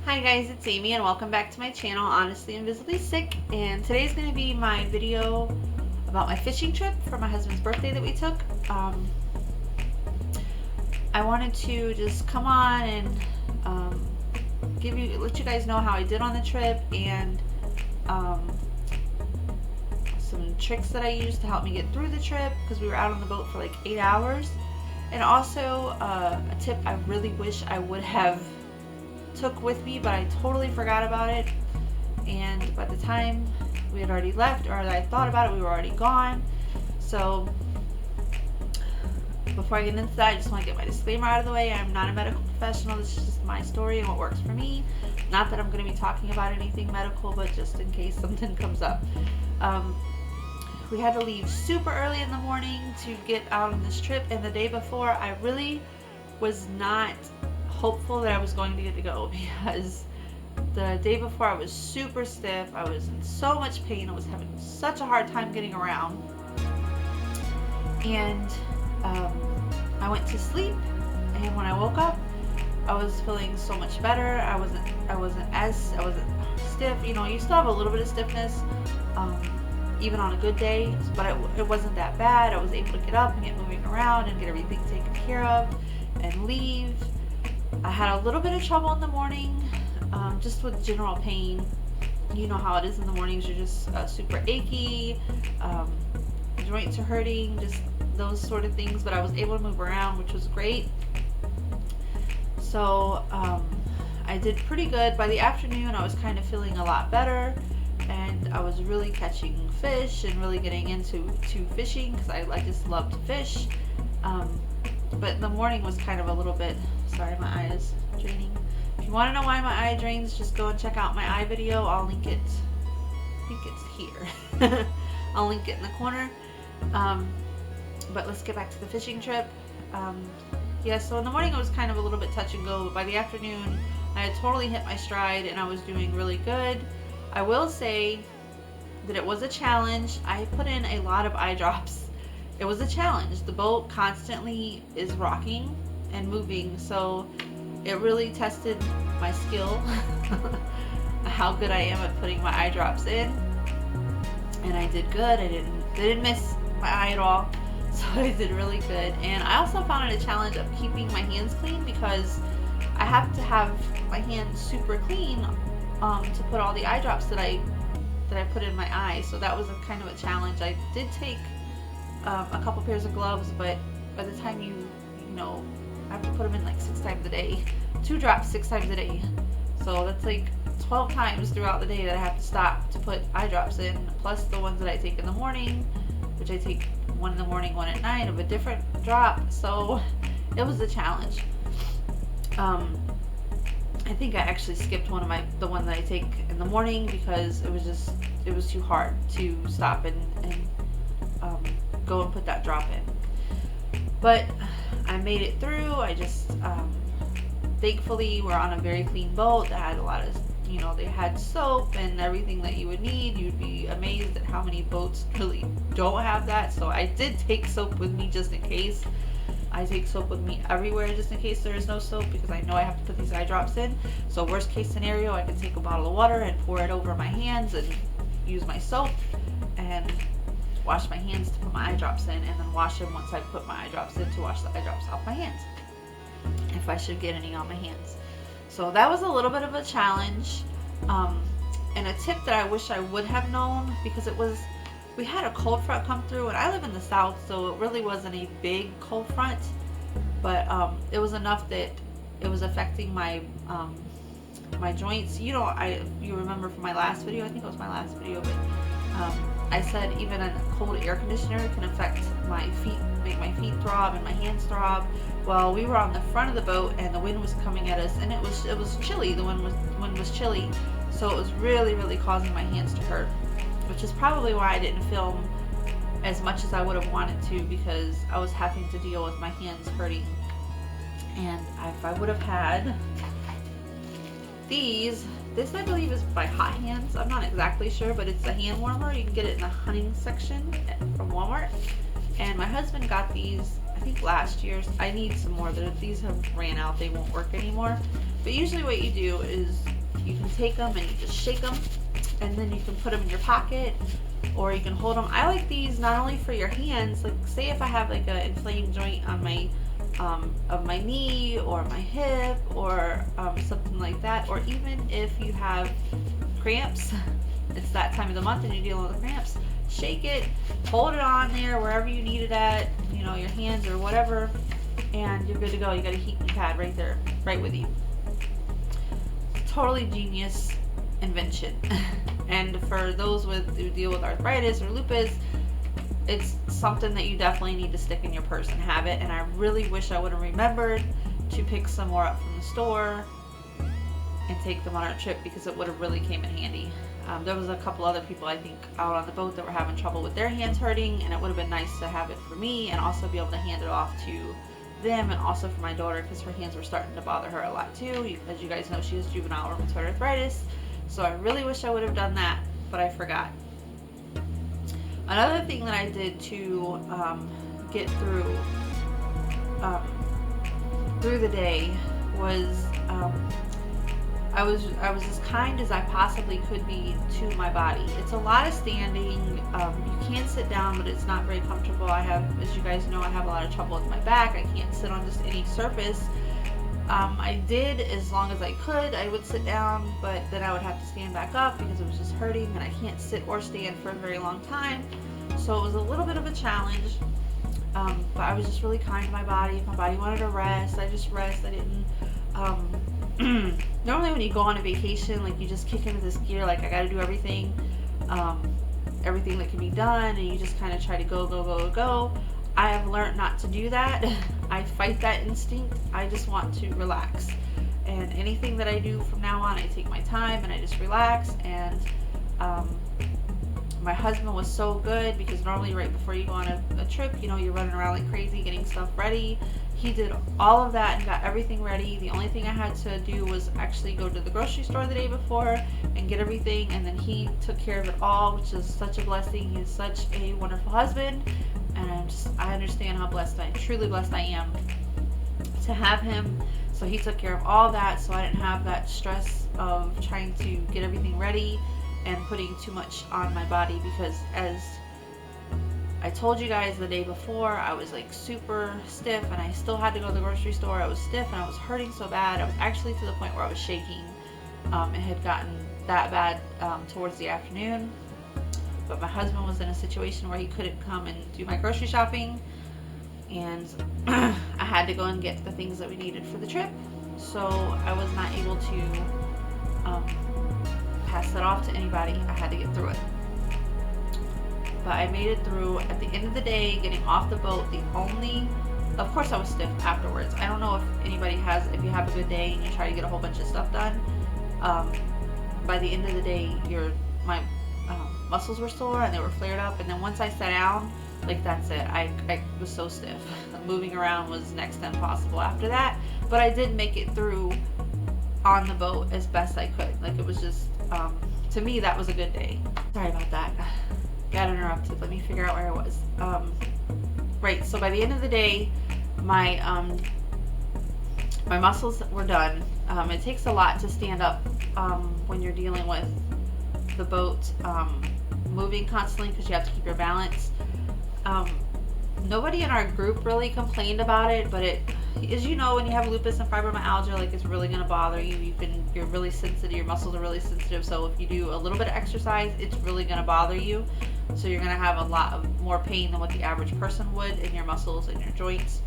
Hi guys, it's Amy and welcome back to my channel, Honestly Invisibly Sick. And today's going to be my video about my fishing trip for my husband's birthday that we took. I wanted to just come on and let you guys know how I did on the trip and some tricks that I used to help me get through the trip, because we were out on the boat for like 8 hours. And also a tip I really wish I would have took with me, but I totally forgot about it, and by the time we had already left, or I thought about it, we were already gone. So before I get into that, I just want to get my disclaimer out of the way. I'm not a medical professional. This is just my story and what works for me. Not that I'm going to be talking about anything medical, but just in case something comes up. We had to leave super early in the morning to get out on this trip, and the day before I really was not hopeful that I was going to get to go, because the day before I was super stiff. I was in so much pain. I was having such a hard time getting around, and I went to sleep, and when I woke up I was feeling so much better. I wasn't stiff. You know, you still have a little bit of stiffness even on a good day, but it wasn't that bad. I was able to get up and get moving around and get everything taken care of and leave. I had a little bit of trouble in the morning, just with general pain. You know how it is in the mornings. You're just super achy, joints are hurting, just those sort of things. But I was able to move around, which was great. So I did pretty good. By the afternoon, I was kind of feeling a lot better, and I was really catching fish and really getting into fishing, because I just love to fish. But in the morning was kind of a little bit, sorry, my eye is draining. If you want to know why my eye drains, just go and check out my eye video. I'll link it. I think it's here. I'll link it in the corner. But let's get back to the fishing trip. Yeah, so in the morning it was kind of a little bit touch and go, but by the afternoon I had totally hit my stride and I was doing really good. I will say that it was a challenge. I put in a lot of eye drops. It was a challenge. The boat constantly is rocking and moving, so it really tested my skill, how good I am at putting my eye drops in. And I did good. I didn't miss my eye at all, so I did really good. And I also found it a challenge of keeping my hands clean, because I have to have my hands super clean to put all the eye drops that I put in my eye. So that was a kind of a challenge. I did take a couple pairs of gloves, but by the time you know, I have to put them in like 6 times a day, 2 drops 6 times a day. So that's like 12 times throughout the day that I have to stop to put eye drops in, plus the ones that I take in the morning, which I take one in the morning, one at night of a different drop. So it was a challenge. I think I actually skipped the one that I take in the morning, because it was too hard to stop and go and put that drop in. But I made it through. I just thankfully we're on a very clean boat that had a lot of, you know, they had soap and everything that you would need. You'd be amazed at how many boats really don't have that. So I did take soap with me just in case. I take soap with me everywhere just in case there is no soap, because I know I have to put these eye drops in. So worst case scenario, I can take a bottle of water and pour it over my hands and use my soap and wash my hands to put my eye drops in, and then wash them once I put my eye drops in to wash the eye drops off my hands, if I should get any on my hands. So that was a little bit of a challenge, and a tip that I wish I would have known, because we had a cold front come through, and I live in the south, so it really wasn't a big cold front, but it was enough that it was affecting my my joints. You know, you remember from my last video, I think it was my last video, but I said even a cold air conditioner can affect my feet, make my feet throb and my hands throb. Well, we were on the front of the boat and the wind was coming at us, and it was chilly. The wind was chilly, so it was really causing my hands to hurt, which is probably why I didn't film as much as I would have wanted to, because I was having to deal with my hands hurting. And if I would have had this I believe is by Hot Hands. I'm not exactly sure, but it's a hand warmer. You can get it in the hunting section from Walmart. And my husband got these, I think last year. I need some more. These have ran out. They won't work anymore. But usually what you do is you can take them and you just shake them, and then you can put them in your pocket, or you can hold them. I like these not only for your hands, like say if I have like an inflamed joint on my of my knee or my hip or something like that, or even if you have cramps, it's that time of the month and you're dealing with cramps, shake it, hold it on there wherever you need it at, you know, your hands or whatever, and you're good to go. You got a heating pad right there, right with you. Totally genius invention. And for those who deal with arthritis or lupus, it's something that you definitely need to stick in your purse and have it. And I really wish I would have remembered to pick some more up from the store and take them on our trip, because it would have really came in handy. There was a couple other people, I think, out on the boat that were having trouble with their hands hurting, and it would have been nice to have it for me and also be able to hand it off to them, and also for my daughter, because her hands were starting to bother her a lot too. As you guys know, she has juvenile rheumatoid arthritis, so I really wish I would have done that, but I forgot. Another thing that I did to get through the day was I was as kind as I possibly could be to my body. It's a lot of standing. You can sit down, but it's not very comfortable. I have, as you guys know, I have a lot of trouble with my back. I can't sit on just any surface. I did as long as I could. I would sit down, but then I would have to stand back up because it was just hurting, and I can't sit or stand for a very long time. So it was a little bit of a challenge. But I was just really kind to my body. If my body wanted to rest, I just rest. I didn't. Normally when you go on a vacation, like you just kick into this gear, like I got to do everything, everything that can be done, and you just kind of try to go. I have learned not to do that. I fight that instinct. I just want to relax, and anything that I do from now on, I take my time and I just relax. And my husband was so good, because normally right before you go on a trip, you know, you're running around like crazy getting stuff ready. He did all of that and got everything ready. The only thing I had to do was actually go to the grocery store the day before and get everything, and then he took care of it all, which is such a blessing. He's such a wonderful husband, and I understand how truly blessed I am to have him. So he took care of all that, so I didn't have that stress of trying to get everything ready and putting too much on my body, because as I told you guys the day before, I was like super stiff, and I still had to go to the grocery store. I was stiff and I was hurting so bad. I was actually to the point where I was shaking. It had gotten that bad towards the afternoon, but my husband was in a situation where he couldn't come and do my grocery shopping, and I had to go and get the things that we needed for the trip, so I was not able to pass that off to anybody. I had to get through it. But I made it through. At the end of the day, getting off the boat, of course I was stiff afterwards. I don't know if anybody if you have a good day and you try to get a whole bunch of stuff done, by the end of the day, my muscles were sore and they were flared up, and then once I sat down, like that's it. I was so stiff. Moving around was next to impossible after that, but I did make it through on the boat as best I could. Like it was just, to me, that was a good day. Sorry about that. Got interrupted. Let me figure out where I was. Right, so by the end of the day, my muscles were done. It takes a lot to stand up when you're dealing with the boat moving constantly, because you have to keep your balance. Nobody in our group really complained about it, but as you know, when you have lupus and fibromyalgia, like it's really going to bother you. You're really sensitive. Your muscles are really sensitive. So if you do a little bit of exercise, it's really going to bother you. So you're going to have a lot of more pain than what the average person would in your muscles and your joints.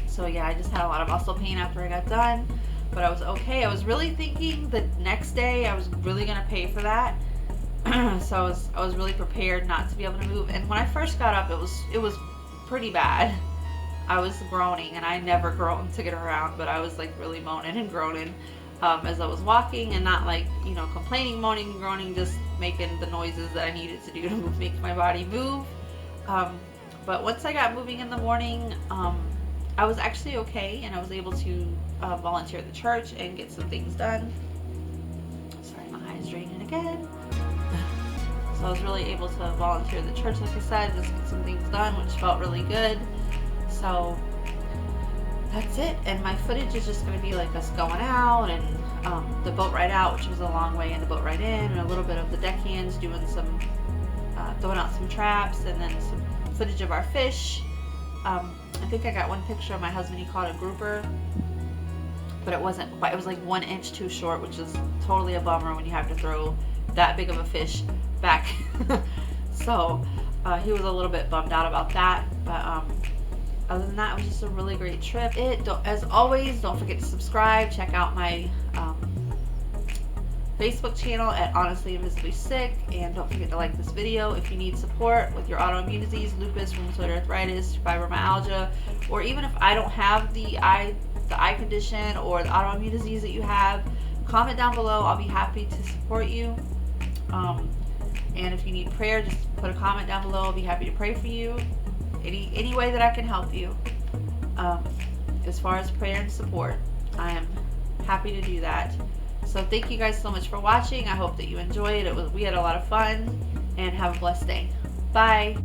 So yeah, I just had a lot of muscle pain after I got done, but I was okay. I was really thinking the next day I was really going to pay for that. So I was really prepared not to be able to move. And when I first got up, it was pretty bad. I was groaning, and I never groan to get around, but I was like really moaning and groaning as I was walking, and not like, you know, complaining, moaning, and groaning, just making the noises that I needed to do to make my body move. But once I got moving in the morning, I was actually okay, and I was able to volunteer at the church and get some things done. Sorry, my eye's draining again. So I was really able to volunteer at the church, like I said, just get some things done, which felt really good. So that's it. And my footage is just going to be like us going out and the boat ride out, which was a long way, and the boat ride in, and a little bit of the deckhands doing some throwing out some traps, and then some footage of our fish. I think I got one picture of my husband. He caught a grouper, but it wasn't quite. It was like 1 inch too short, which is totally a bummer when you have to throw that big of a fish back. So he was a little bit bummed out about that, but other than that, it was just a really great trip. As always, don't forget to subscribe. Check out my Facebook channel at Honestly Invisibly Sick, and don't forget to like this video. If you need support with your autoimmune disease, lupus, rheumatoid arthritis, fibromyalgia, or even if I don't have the eye condition or the autoimmune disease that you have, comment down below. I'll be happy to support you. And if you need prayer, just put a comment down below. I'll be happy to pray for you. Any way that I can help you. As far as prayer and support, I am happy to do that. So thank you guys so much for watching. I hope that you enjoyed it. We had a lot of fun, and have a blessed day. Bye.